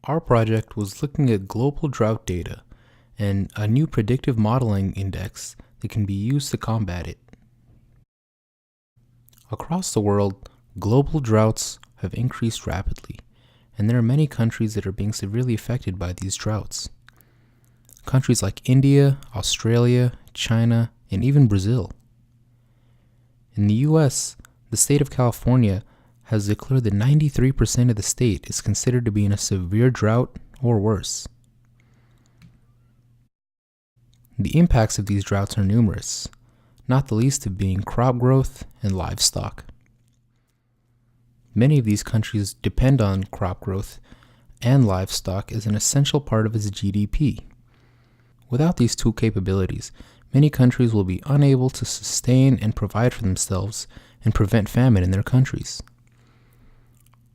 Our project was looking at global drought data and a new predictive modeling index that can be used to combat it. Across the world, global droughts have increased rapidly, and there are many countries that are being severely affected by these droughts. Countries like India, Australia, China, and even Brazil. In the US, the state of California has declared that 93% of the state is considered to be in a severe drought or worse. The impacts of these droughts are numerous, not the least of being crop growth and livestock. Many of these countries depend on crop growth and livestock as an essential part of its GDP. Without these two capabilities, many countries will be unable to sustain and provide for themselves and prevent famine in their countries.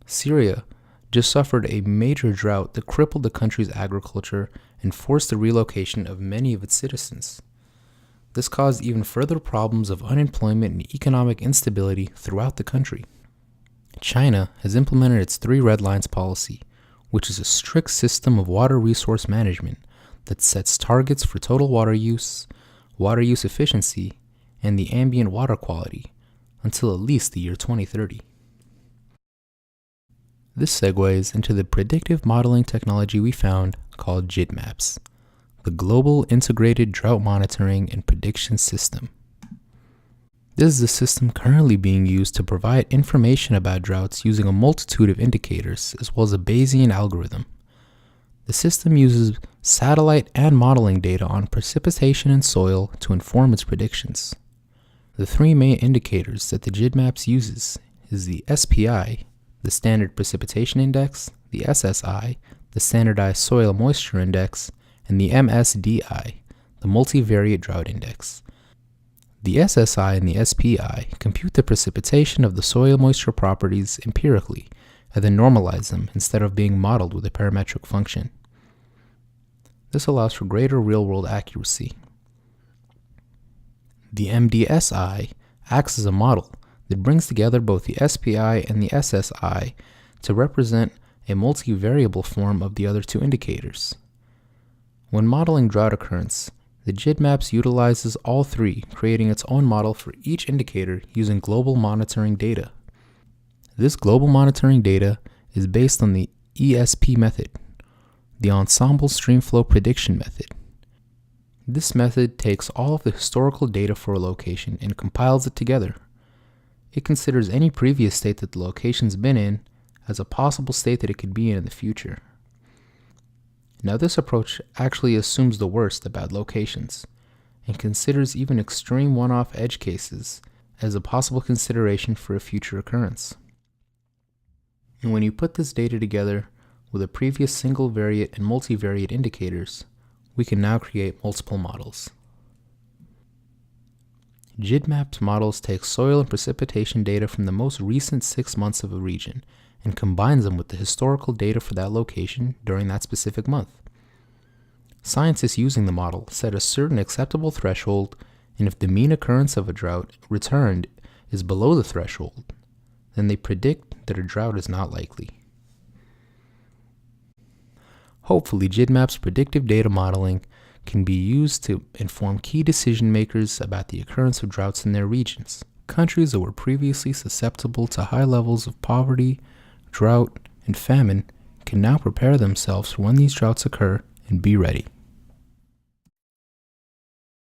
Syria just suffered a major drought that crippled the country's agriculture and forced the relocation of many of its citizens. This caused even further problems of unemployment and economic instability throughout the country. China has implemented its 3 red lines policy, which is a strict system of water resource management that sets targets for total water use efficiency, and the ambient water quality until at least the year 2030. This segues into the predictive modeling technology we found called GIDMAPS, the Global Integrated Drought Monitoring and Prediction System. This is a system currently being used to provide information about droughts using a multitude of indicators as well as a Bayesian algorithm. The system uses satellite and modeling data on precipitation and soil to inform its predictions. The 3 main indicators that the GIDMAPS uses is the SPI, the Standard Precipitation Index, the SSI, the Standardized Soil Moisture Index, and the MSDI, the Multivariate Drought Index. The SSI and the SPI compute the precipitation of the soil moisture properties empirically and then normalize them instead of being modeled with a parametric function. This allows for greater real-world accuracy. The MDSI acts as a model that brings together both the SPI and the SSI to represent a multivariable form of the other 2 indicators. When modeling drought occurrence, the GIDMAPS utilizes all 3, creating its own model for each indicator using global monitoring data. This global monitoring data is based on the ESP method, the Ensemble Streamflow Prediction method. This method takes all of the historical data for a location and compiles it together. It considers any previous state that the location's been in as a possible state that it could be in the future. Now, this approach actually assumes the worst about locations and considers even extreme one-off edge cases as a possible consideration for a future occurrence. And when you put this data together with the previous single-variate and multivariate indicators, we can now create multiple models. GIDMAPS models take soil and precipitation data from the most recent 6 months of a region and combines them with the historical data for that location during that specific month. Scientists using the model set a certain acceptable threshold, and if the mean occurrence of a drought returned is below the threshold, then they predict that a drought is not likely. Hopefully, GIDMAP's predictive data modeling can be used to inform key decision makers about the occurrence of droughts in their regions. Countries that were previously susceptible to high levels of poverty, drought, and famine can now prepare themselves for when these droughts occur and be ready.